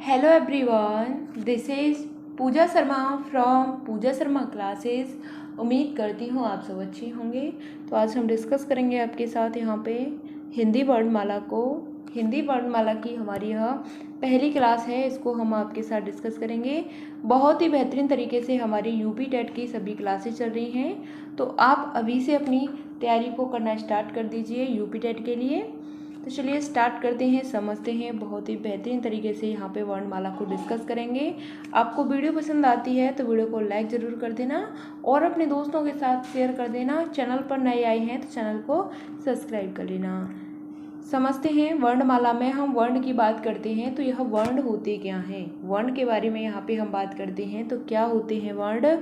Hello everyone, this is Pooja Sharma from Pooja Sharma classes. उम्मीद करती हूँ आप सब अच्छे होंगे। तो आज हम डिस्कस करेंगे आपके साथ यहाँ पे हिंदी वर्णमाला को। हिंदी वर्णमाला की हमारी यह पहली क्लास है, इसको हम आपके साथ डिस्कस करेंगे। बहुत ही बेहतरीन तरीके से हमारी यूपी टेट की सभी क्लासेस चल रही हैं, तो आप अभी से अपनी तैयारी को करना स्टार्ट कर दीजिए यूपी टेट के लिए। तो चलिए स्टार्ट करते हैं, समझते हैं। बहुत ही बेहतरीन तरीके से यहाँ पे वर्णमाला को डिस्कस करेंगे। आपको वीडियो पसंद आती है तो वीडियो को लाइक ज़रूर कर देना और अपने दोस्तों के साथ शेयर कर देना। चैनल पर नए आए हैं तो चैनल को सब्सक्राइब कर लेना। समझते हैं, वर्णमाला में हम वर्ण की बात करते हैं तो यह वर्ण होते क्या हैं। वर्ण के बारे में यहाँ पे हम बात करते हैं तो क्या होते हैं वर्ण।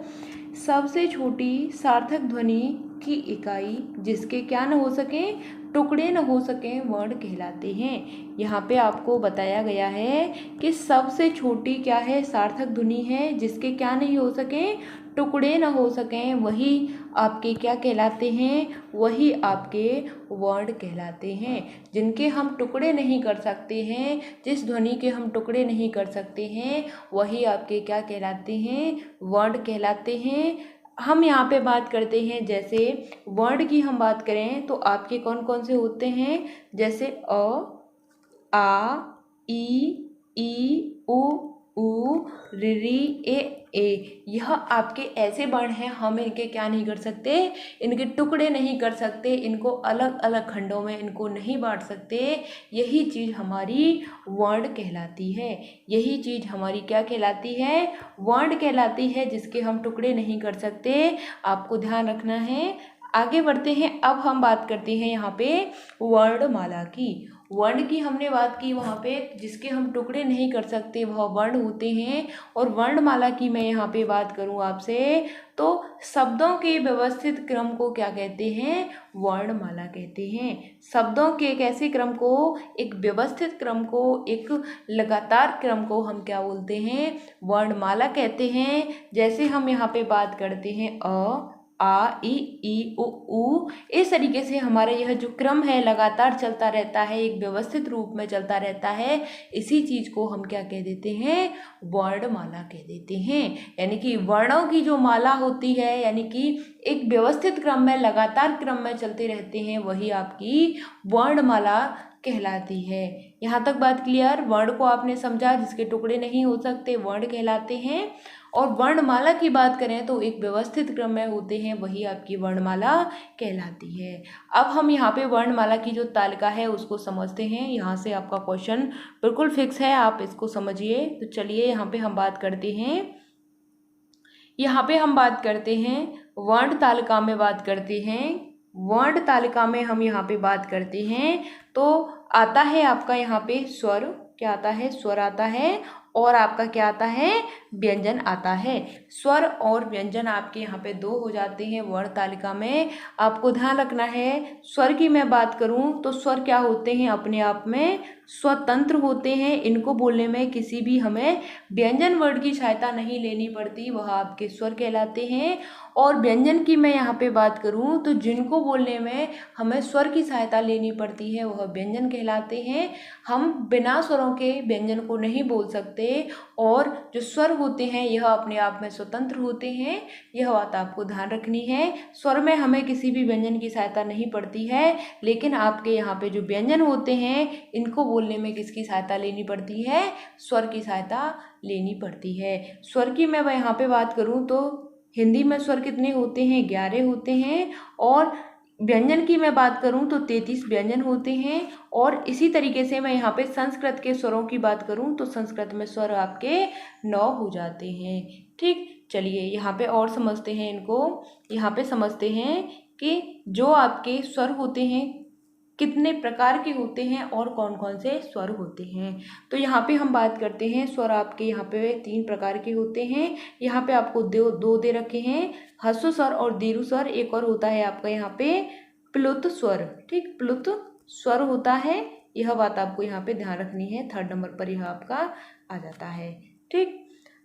सबसे छोटी सार्थक ध्वनि की इकाई जिसके क्या न हो सके, टुकड़े न हो सकें, वर्ण कहलाते हैं। यहाँ पे आपको बताया गया है कि सबसे छोटी क्या है, सार्थक ध्वनि है जिसके क्या नहीं हो सकें, टुकड़े न हो सकें, वही आपके क्या कहलाते हैं, वही आपके वर्ण कहलाते हैं। जिनके हम टुकड़े नहीं कर सकते हैं, जिस ध्वनि के हम टुकड़े नहीं कर सकते हैं, वही आपके क्या कहलाते हैं, वर्ण कहलाते हैं। हम यहाँ पे बात करते हैं, जैसे वर्ण की हम बात करें तो आपके कौन कौन से होते हैं, जैसे अ, आ, ई, उ, ऋ, ए। यह आपके ऐसे वर्ण हैं, हम इनके क्या नहीं कर सकते, इनके टुकड़े नहीं कर सकते, इनको अलग अलग खंडों में इनको नहीं बांट सकते। यही चीज़ हमारी वर्ण कहलाती है। यही चीज़ हमारी क्या कहलाती है, वर्ण कहलाती है, जिसके हम टुकड़े नहीं कर सकते। आपको ध्यान रखना है। आगे बढ़ते हैं, अब हम बात करते हैं यहाँ पे वर्णमाला की। वर्ण की हमने बात की, वहाँ पे जिसके हम टुकड़े नहीं कर सकते वह वर्ण होते हैं। और वर्णमाला की मैं यहाँ पे बात करूँ आपसे तो शब्दों के व्यवस्थित क्रम को क्या कहते हैं, वर्णमाला कहते हैं। शब्दों के एक ऐसे क्रम को, एक व्यवस्थित क्रम को, एक लगातार क्रम को हम क्या बोलते हैं, वर्णमाला कहते हैं। जैसे हम यहाँ पे बात करते हैं आ, ई, उ। इस तरीके से हमारा यह जो क्रम है लगातार चलता रहता है, एक व्यवस्थित रूप में चलता रहता है। इसी चीज़ को हम क्या कह देते हैं, वर्णमाला कह देते हैं। यानी कि वर्णों की जो माला होती है, यानी कि एक व्यवस्थित क्रम में लगातार क्रम में चलते रहते हैं, वही आपकी वर्णमाला कहलाती है। यहाँ तक बात क्लियर। वर्ण को आपने समझा, जिसके टुकड़े नहीं हो सकते वर्ण कहलाते हैं। और वर्णमाला की बात करें तो एक व्यवस्थित क्रम में होते हैं, वही आपकी वर्णमाला कहलाती है। अब हम यहाँ पे वर्णमाला की जो तालिका है उसको समझते हैं। यहाँ से आपका क्वेश्चन बिल्कुल फिक्स है, आप इसको समझिए। तो चलिए यहाँ पे हम बात करते हैं, यहाँ पे हम बात करते हैं वर्ण तालिका में बात करते हैं। वर्ण तालिका में हम यहाँ पे बात करते हैं तो आता है आपका यहाँ पे स्वर, क्या आता है, स्वर आता है। और आपका क्या आता है, व्यंजन आता है। स्वर और व्यंजन आपके यहाँ पे दो हो जाते हैं वर्ण तालिका में। आपको ध्यान रखना है, स्वर की मैं बात करूँ तो स्वर क्या होते हैं, अपने आप में स्वतंत्र होते हैं। इनको बोलने में किसी भी हमें व्यंजन वर्ड की सहायता नहीं लेनी पड़ती, वह आपके स्वर कहलाते हैं। और व्यंजन की मैं यहाँ पे बात करूँ तो जिनको बोलने में हमें स्वर की सहायता लेनी पड़ती है वह व्यंजन कहलाते हैं। हम बिना स्वरों के व्यंजन को नहीं बोल सकते। और जो स्वर होते हैं यह अपने आप में स्वतंत्र होते हैं, यह बात आपको ध्यान रखनी है। स्वर में हमें किसी भी व्यंजन की सहायता नहीं पड़ती है, लेकिन आपके यहाँ पे जो व्यंजन होते हैं इनको बोलने में किसकी सहायता लेनी पड़ती है, स्वर की सहायता लेनी पड़ती है। स्वर की मैं यहाँ पे बात करूँ तो हिंदी में स्वर कितने होते हैं, 11 होते हैं। और व्यंजन की मैं बात करूं तो 33 व्यंजन होते हैं। और इसी तरीके से मैं यहाँ पे संस्कृत के स्वरों की बात करूं तो संस्कृत में स्वर आपके 9 हो जाते हैं। ठीक, चलिए यहाँ पे और समझते हैं इनको। यहाँ पे समझते हैं कि जो आपके स्वर होते हैं कितने प्रकार के होते हैं और कौन कौन से स्वर होते हैं। तो यहाँ पे हम बात करते हैं, स्वर आपके यहाँ पे 3 प्रकार के होते हैं। यहाँ पे आपको दो दे रखे हैं, ह्रस्व स्वर और दीर्घ स्वर। एक और होता है आपका यहाँ पे प्लुत स्वर। ठीक, प्लुत स्वर होता है, यह बात आपको यहाँ पे ध्यान रखनी है। 3rd नंबर पर यह आपका आ जाता है। ठीक,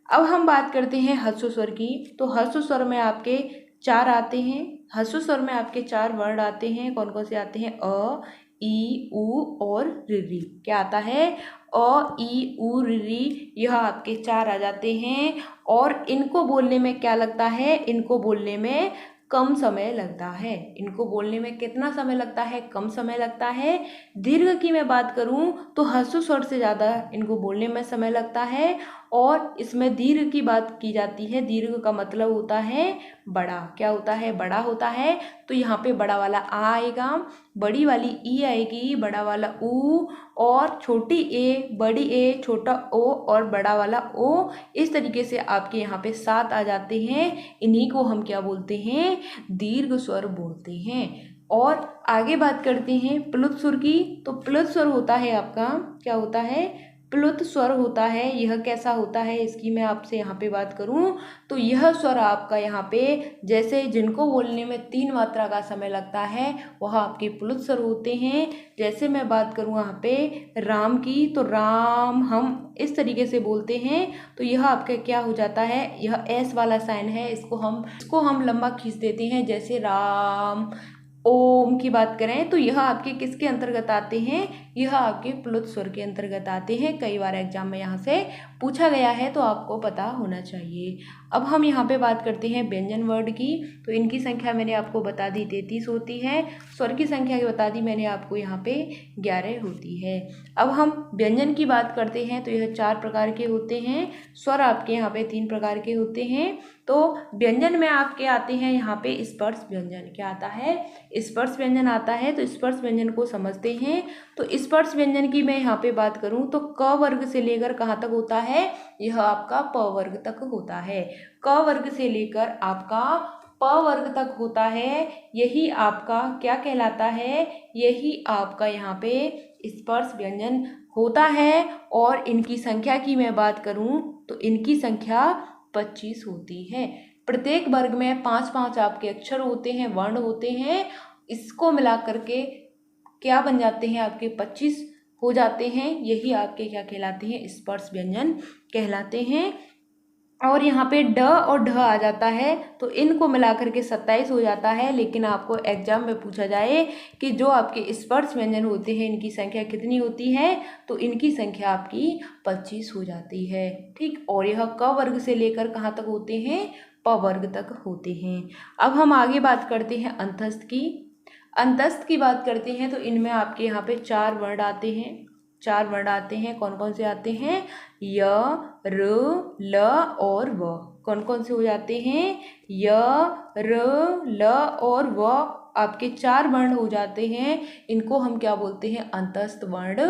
अब हम बात करते हैं ह्रस्व स्वर की। तो ह्रस्व स्वर में आपके 4 आते हैं। ह्रस्व स्वर में आपके 4 वर्ण आते हैं। कौन कौन से आते हैं, अ, ई ऊ और री। क्या आता है? अ ई ऊ री, यह आपके 4 आ जाते हैं। और इनको बोलने में क्या लगता है? इनको बोलने में कम समय लगता है। इनको बोलने में कितना समय लगता है? कम समय लगता है। दीर्घ की मैं बात करूं तो ह्रस्व स्वर से ज़्यादा इनको बोलने में समय लगता है। और इसमें दीर्घ की बात की जाती है। दीर्घ का मतलब होता है बड़ा। क्या होता है? बड़ा होता है। तो यहाँ पे बड़ा वाला आ आएगा, बड़ी वाली ई आएगी, बड़ा वाला ऊ, और छोटी ए, बड़ी ए, छोटा ओ और बड़ा वाला ओ। इस तरीके से आपके यहाँ पे 7 आ जाते हैं। इन्हीं को हम क्या बोलते हैं? दीर्घ स्वर बोलते हैं। और आगे बात करते हैं प्लुत स्वर की। तो प्लुत स्वर होता है आपका, क्या होता है? प्लुत स्वर होता है। यह कैसा होता है? इसकी मैं आपसे यहाँ पे बात करूँ तो यह स्वर आपका यहाँ पे, जैसे जिनको बोलने में 3 मात्रा का समय लगता है वह आपके प्लुत स्वर होते हैं। जैसे मैं बात करूँ यहाँ पे राम की, तो राम हम इस तरीके से बोलते हैं। तो यह आपका क्या हो जाता है? यह एस वाला साइन है, इसको हम लंबा खींच देते हैं। जैसे राम। ओम की बात करें तो यह आपके किसके अंतर्गत आते हैं? यह आपके प्लुत स्वर के अंतर्गत आते हैं। कई बार एग्जाम में यहाँ से पूछा गया है तो आपको पता होना चाहिए। अब हम यहाँ पे बात करते हैं व्यंजन वर्ड की। तो इनकी संख्या मैंने आपको बता दी 33 होती है। स्वर की संख्या बता दी मैंने आपको यहाँ पे 11 होती है। अब हम व्यंजन की बात करते हैं तो यह 4 प्रकार के होते हैं। स्वर आपके यहाँ पे 3 प्रकार के होते हैं। तो व्यंजन में आपके आते हैं यहाँ पे स्पर्श व्यंजन। क्या आता है? स्पर्श व्यंजन आता है। तो स्पर्श व्यंजन को समझते हैं। तो स्पर्श व्यंजन की मैं यहाँ पे बात करूँ तो क वर्ग से लेकर कहाँ तक होता है? यह आपका प वर्ग तक होता है। क वर्ग से लेकर आपका प वर्ग तक होता है। यही आपका क्या कहलाता है? यही आपका यहाँ पे स्पर्श व्यंजन होता है। और इनकी संख्या की मैं बात करूँ तो इनकी संख्या 25 होती है। प्रत्येक वर्ग में 5-5 आपके अक्षर होते हैं, वर्ण होते हैं। इसको मिला करके क्या बन जाते हैं? आपके 25 हो जाते हैं। यही आपके क्या कहलाते हैं? स्पर्श व्यंजन कहलाते हैं। और यहाँ पे ड और ढ आ जाता है तो इनको मिलाकर के 27 हो जाता है। लेकिन आपको एग्जाम में पूछा जाए कि जो आपके स्पर्श व्यंजन होते हैं इनकी संख्या कितनी होती है, तो इनकी संख्या आपकी 25 हो जाती है। ठीक। और यह क वर्ग से लेकर कहाँ तक होते हैं? प वर्ग तक होते हैं। अब हम आगे बात करते हैं अंतस्थ की। अंतस्थ की बात करते हैं तो इनमें आपके यहाँ पे 4 वर्ण आते हैं। 4 वर्ण आते हैं। कौन कौन से आते हैं? य, र, ल और व। कौन कौन से हो जाते हैं? य, र, ल और व आपके 4 वर्ण हो जाते हैं। इनको हम क्या बोलते हैं? अंतस्थ वर्ण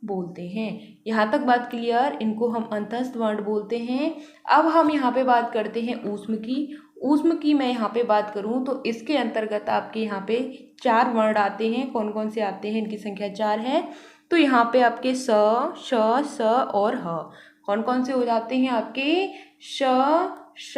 बोलते हैं। यहाँ तक बात क्लियर? इनको हम अंतस्थ वर्ण बोलते हैं। अब हम यहाँ पे बात करते हैं ऊष्म की। ऊष्म की मैं यहाँ पे बात करूँ तो इसके अंतर्गत आपके यहाँ पे 4 वर्ण आते हैं। कौन कौन से आते हैं? इनकी संख्या 4 है। तो यहाँ पे आपके स, श, स और ह कौन कौन से हो जाते हैं? आपके श, श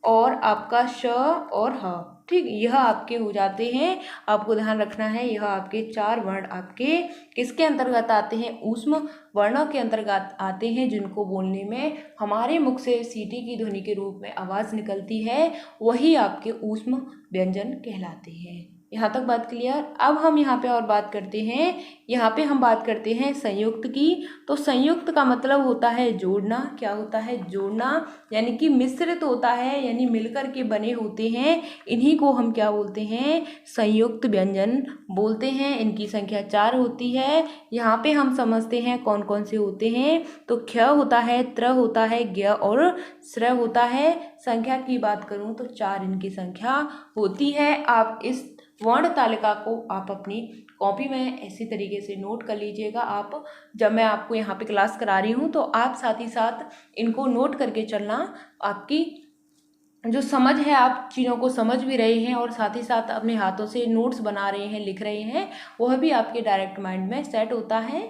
और आपका श और ह। ठीक। यह आपके हो जाते हैं। आपको ध्यान रखना है यह आपके 4 वर्ण आपके किसके अंतर्गत आते हैं? ऊष्म वर्णों के अंतर्गत आते हैं, जिनको बोलने में हमारे मुख से सीटी की ध्वनि के रूप में आवाज़ निकलती है। वही आपके ऊष्म व्यंजन कहलाते हैं। यहाँ तक बात क्लियर? अब हम यहाँ पे और बात करते हैं। यहाँ पे हम बात करते हैं संयुक्त की। तो संयुक्त का मतलब होता है जोड़ना। क्या होता है? जोड़ना, यानी कि मिश्रित होता है, यानी मिलकर के बने होते हैं। इन्हीं को हम क्या बोलते हैं? संयुक्त व्यंजन बोलते हैं। इनकी संख्या 4 होती है। यहाँ पे हम समझते हैं कौन कौन से होते हैं। तो क्ष होता है, त्र होता है, ज्ञ और श्र होता है। संख्या की बात करूँ तो 4 इनकी संख्या होती है। आप इस वर्ण तालिका को आप अपनी कॉपी में ऐसी तरीके से नोट कर लीजिएगा। आप जब मैं आपको यहाँ पे क्लास करा रही हूँ तो आप साथ ही साथ इनको नोट करके चलना। आपकी जो समझ है, आप चीज़ों को समझ भी रहे हैं और साथ ही साथ अपने हाथों से नोट्स बना रहे हैं, लिख रहे हैं, वह भी आपके डायरेक्ट माइंड में सेट होता है।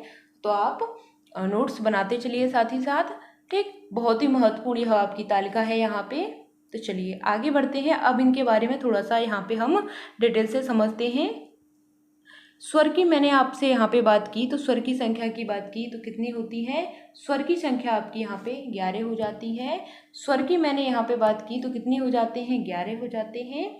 तो आप नोट्स बनाते चलिए साथ ही साथ। ठीक। बहुत ही महत्वपूर्ण यह आपकी तालिका है यहाँ पे। तो चलिए आगे बढ़ते हैं। अब इनके बारे में थोड़ा सा यहाँ पे हम डिटेल से समझते हैं। स्वर की मैंने आपसे यहाँ पे बात की, तो स्वर की संख्या की बात की तो कितनी होती है? स्वर की संख्या आपकी यहाँ पे 11 हो जाती है। स्वर की मैंने यहाँ पे बात की तो कितनी हो जाते हैं? 11 हो जाते हैं।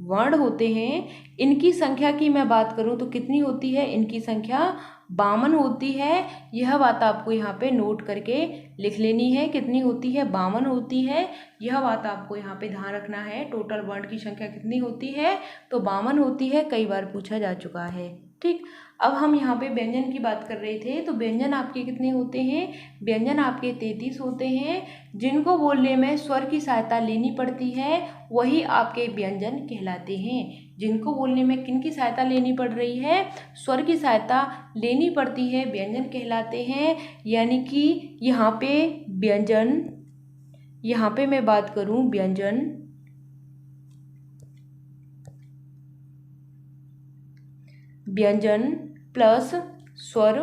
वर्ण होते हैं, इनकी संख्या की मैं बात करूं तो कितनी होती है, इनकी संख्या 52 होती है। यह बात आपको यहाँ पे नोट करके लिख लेनी है, कितनी होती है, 52 होती है। यह बात आपको यहाँ पे ध्यान रखना है। टोटल वर्ण की संख्या कितनी होती है, तो 52 होती है, कई बार पूछा जा चुका है। ठीक, अब हम यहाँ पे व्यंजन की बात कर रहे थे, तो व्यंजन आपके कितने होते हैं, व्यंजन आपके 33 होते हैं। जिनको बोलने में स्वर की सहायता लेनी पड़ती है वही आपके व्यंजन कहलाते हैं। जिनको बोलने में किन की सहायता लेनी पड़ रही है, स्वर की सहायता लेनी पड़ती है, व्यंजन कहलाते हैं। यानी कि यहाँ पे व्यंजन, यहाँ पे मैं बात करूँ व्यंजन, व्यंजन प्लस स्वर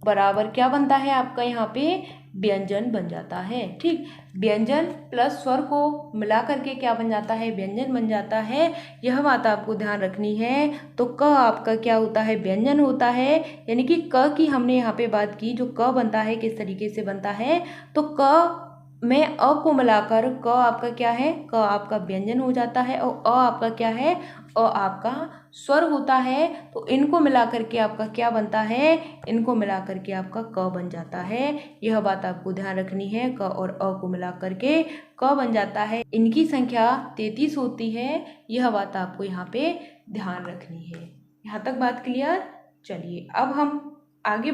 बराबर क्या बनता है आपका, यहाँ पे व्यंजन बन जाता है। ठीक, व्यंजन प्लस स्वर को मिला करके क्या बन जाता है, व्यंजन बन जाता है। यह बात आपको ध्यान रखनी है। तो क आपका क्या होता है, व्यंजन होता है। यानी कि क की हमने यहाँ पे बात की, जो क बनता है किस तरीके से बनता है, तो क में अ को मिलाकर क आपका क्या है, क आपका व्यंजन हो जाता है, और अ आपका क्या है, अ आपका स्वर होता है। तो इनको मिलाकर के आपका क्या बनता है, इनको मिलाकर के आपका क बन जाता है। यह बात आपको ध्यान रखनी है, क और अ को मिलाकर के क बन जाता है। इनकी संख्या 33 होती है, यह बात आपको यहाँ पे ध्यान रखनी है। यहाँ तक बात क्लियर। चलिए अब हम आगे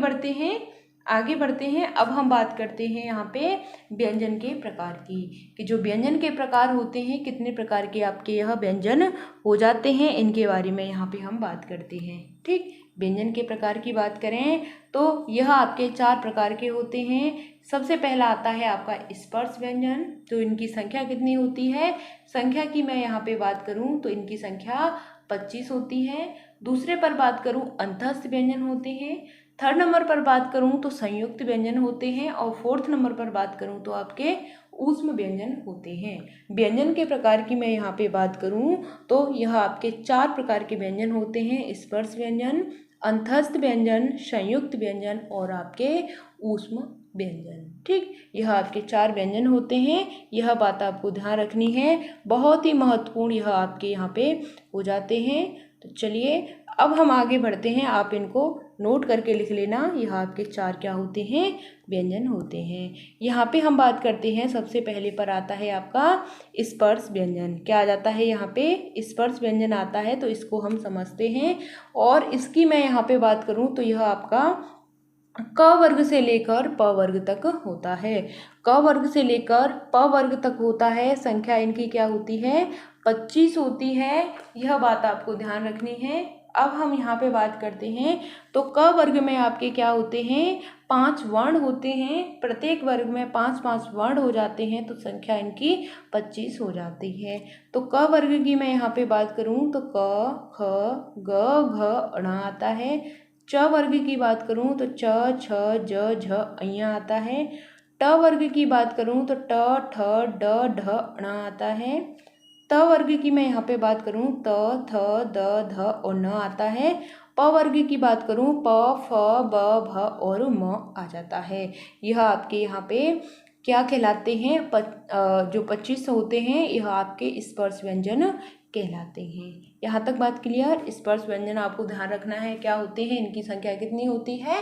बढ़ते हैं, अब हम बात करते हैं यहाँ पे व्यंजन के प्रकार की, कि जो व्यंजन के प्रकार होते हैं, कितने प्रकार के आपके यह व्यंजन हो जाते हैं, इनके बारे में यहाँ पे हम बात करते हैं। ठीक, व्यंजन के प्रकार की बात करें तो यह आपके 4 प्रकार के होते हैं। सबसे पहला आता है आपका स्पर्श व्यंजन, तो इनकी संख्या कितनी होती है, संख्या की मैं यहाँ पे बात करूँ तो इनकी संख्या 25 होती है। दूसरे पर बात करूँ अंतःस्थ व्यंजन होते हैं। थर्ड नंबर पर बात करूं तो संयुक्त व्यंजन होते हैं, और फोर्थ नंबर पर बात करूं तो आपके ऊष्म व्यंजन होते हैं। व्यंजन के प्रकार की मैं यहाँ पे बात करूं तो यह आपके 4 प्रकार के व्यंजन होते हैं, स्पर्श व्यंजन, अंतःस्थ व्यंजन, संयुक्त व्यंजन और आपके ऊष्म व्यंजन। ठीक, यह आपके 4 व्यंजन होते हैं। यह बात आपको ध्यान रखनी है, बहुत ही महत्वपूर्ण यह आपके यहाँ पे हो जाते हैं। तो चलिए अब हम आगे बढ़ते हैं, आप इनको नोट करके लिख लेना। यह आपके 4 क्या होते हैं, व्यंजन होते हैं। यहाँ पे हम बात करते हैं, सबसे पहले पर आता है आपका स्पर्श व्यंजन। क्या आ जाता है यहाँ पे, स्पर्श व्यंजन आता है, तो इसको हम समझते हैं। और इसकी मैं यहाँ पे बात करूँ तो यह आपका क वर्ग से लेकर प वर्ग तक होता है। क वर्ग से लेकर प वर्ग तक होता है। संख्या इनकी क्या होती है, 25 होती है। यह बात आपको ध्यान रखनी है। अब हम यहाँ पे बात करते हैं तो क वर्ग में आपके क्या होते हैं, 5 वर्ण होते हैं। प्रत्येक वर्ग में 5-5 वर्ण हो जाते हैं, तो संख्या इनकी 25 हो जाती है। तो क वर्ग की मैं यहाँ पे बात करूँ तो क, ख, ग, घ, ण आता है। च वर्ग की बात करूं तो च, छ, ज, झ, अ आता है। ट वर्ग की बात करूं तो ट, ठ, ड, ढ, ण आता है। त वर्ग की मैं यहाँ पे बात करूं त, थ, द, ध और न आता है। प वर्ग की बात करूं प, फ, ब, भ और म आ जाता है। यह आपके यहाँ पे क्या कहलाते हैं, जो 25 होते हैं, यह आपके स्पर्श व्यंजन कहलाते हैं। यहाँ तक बात क्लियर। स्पर्श व्यंजन आपको ध्यान रखना है क्या होते हैं, इनकी संख्या कितनी होती है,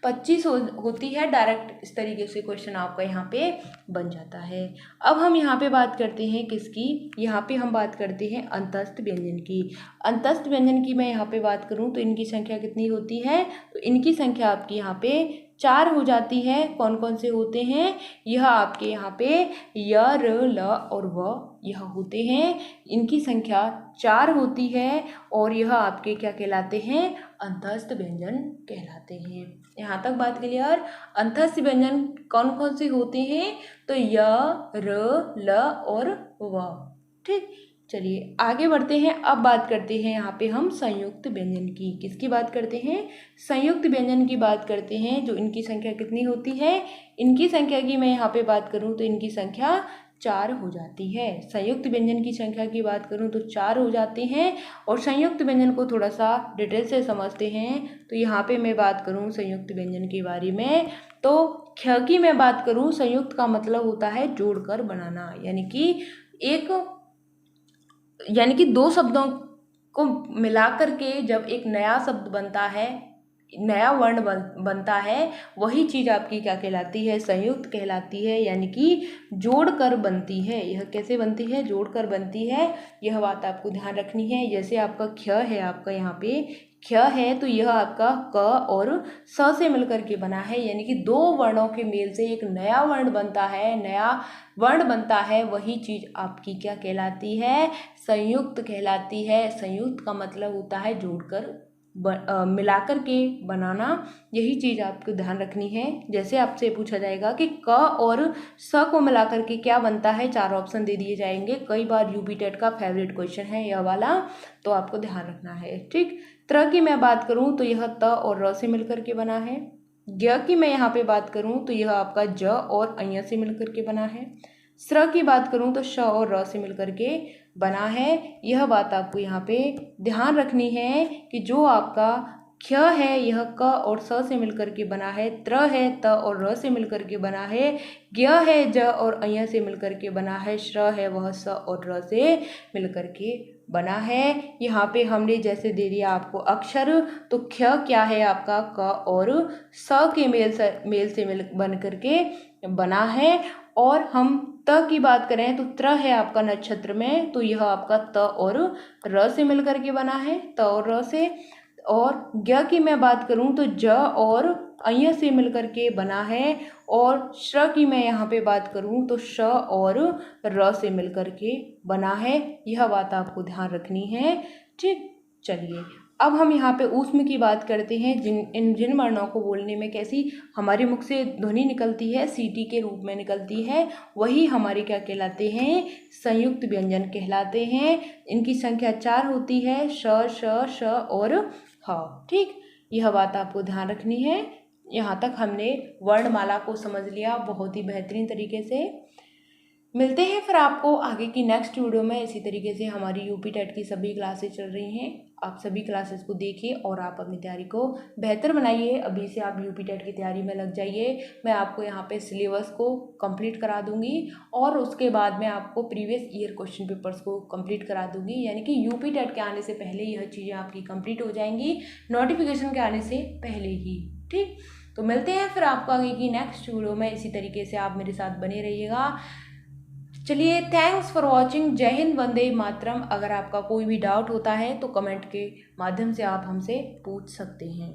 25 होती है। डायरेक्ट इस तरीके से क्वेश्चन आपका यहाँ पे बन जाता है। अब हम यहाँ पे बात करते हैं किसकी, यहाँ पे हम बात करते हैं अंतःस्थ व्यंजन की। अंतःस्थ व्यंजन की मैं यहाँ पे बात करूँ तो इनकी संख्या कितनी होती है, तो इनकी संख्या आपकी यहाँ पे 4 हो जाती है। कौन कौन से होते हैं, यह आपके यहाँ पे य, र, ल और व यह होते हैं। इनकी संख्या 4 होती है और यह आपके क्या कहलाते हैं, अंतःस्थ व्यंजन कहलाते हैं। यहाँ तक बात क्लियर। अंतःस्थ व्यंजन कौन कौन से होते हैं, तो य, र, ल और व। ठीक, चलिए आगे बढ़ते हैं। अब बात करते हैं यहाँ पे हम संयुक्त व्यंजन की। किसकी बात करते हैं, संयुक्त व्यंजन की बात करते हैं। जो इनकी संख्या कितनी होती है, इनकी संख्या की मैं यहाँ पे बात करूँ तो इनकी संख्या 4 हो जाती है। संयुक्त व्यंजन की संख्या की बात करूँ तो 4 हो जाते हैं। और संयुक्त व्यंजन को थोड़ा सा डिटेल से समझते हैं। तो यहाँ पे मैं बात करूँ संयुक्त व्यंजन के बारे में, तो ख की मैं बात करूँ, संयुक्त का मतलब होता है जोड़कर बनाना। यानी कि एक यानी कि दो शब्दों को मिला करके जब एक नया शब्द बनता है, नया वर्ण बनता है, वही चीज़ आपकी क्या कहलाती है? संयुक्त कहलाती है, यानी कि जोड़कर बनती है। यह कैसे बनती है? जोड़कर बनती है। यह बात आपको ध्यान रखनी है। जैसे आपका ख है, आपका यहाँ पे ख है, तो यह आपका क और स से मिलकर के बना है, यानी कि दो वर्णों के मेल से एक नया वर्ण बनता है, नया वर्ण बनता है, वही चीज़ आपकी क्या कहलाती है? संयुक्त कहलाती है। संयुक्त का मतलब होता है जोड़कर मिलाकर के बनाना। यही चीज़ आपको ध्यान रखनी है। जैसे आपसे पूछा जाएगा कि क और स को मिलाकर के क्या बनता है, 4 ऑप्शन दे दिए जाएंगे। कई बार यूपी टेट का फेवरेट क्वेश्चन है यह वाला, तो आपको ध्यान रखना है। ठीक, त्र की मैं बात करूं तो यह त और र से मिलकर के बना है। ज्ञ की मैं यहाँ पे बात करूं तो यह आपका ज और अय से मिलकर के बना है। स्र की बात करूं तो श और र से मिलकर के बना है। यह बात आपको यहाँ पे ध्यान रखनी है कि जो आपका ख है यह क और स से मिलकर के बना है, त्र है त और र से मिलकर के बना है, ज्ञ है ज और अय से मिलकर के बना है, श्र है वह स और र से मिलकर के बना है। यहाँ पे हमने जैसे दे दिया आपको अक्षर, तो ख क्या है आपका क और स के मेल से बन करके बना है। और हम त की बात करें तो त्र है आपका नक्षत्र में, तो यह आपका त और र से मिलकर के बना है, त और र से। और ज्ञ की मैं बात करूं तो ज और अय से मिलकर के बना है। और श्र की मैं यहाँ पे बात करूं तो श और र से मिलकर के बना है। यह बात आपको ध्यान रखनी है। ठीक, चलिए अब हम यहाँ पे ऊष्म की बात करते हैं। जिन वर्णों को बोलने में कैसी हमारे मुख से ध्वनि निकलती है, सीटी के रूप में निकलती है, वही हमारे क्या कहलाते हैं? संयुक्त व्यंजन कहलाते हैं। इनकी संख्या 4 होती है, श श श और ह। ठीक, यह बात आपको ध्यान रखनी है। यहाँ तक हमने वर्णमाला को समझ लिया बहुत ही बेहतरीन तरीके से। मिलते हैं फिर आपको आगे की नेक्स्ट वीडियो में। इसी तरीके से हमारी यूपी टेट की सभी क्लासेस चल रही हैं, आप सभी क्लासेस को देखिए और आप अपनी तैयारी को बेहतर बनाइए। अभी से आप यूपी टेट की तैयारी में लग जाइए। मैं आपको यहाँ पे सिलेबस को कंप्लीट करा दूंगी और उसके बाद में आपको प्रीवियस ईयर क्वेश्चन पेपर्स को कंप्लीट करा दूंगी, यानी कि यूपी टेट के आने से पहले यह चीज़ें आपकी कंप्लीट हो जाएंगी, नोटिफिकेशन के आने से पहले ही। ठीक, तो मिलते हैं फिर आपको आगे की नेक्स्ट वीडियो में। इसी तरीके से आप मेरे साथ बने रहिएगा। चलिए, थैंक्स फॉर वॉचिंग। जय हिंद, वंदे मातरम। अगर आपका कोई भी डाउट होता है तो कमेंट के माध्यम से आप हमसे पूछ सकते हैं।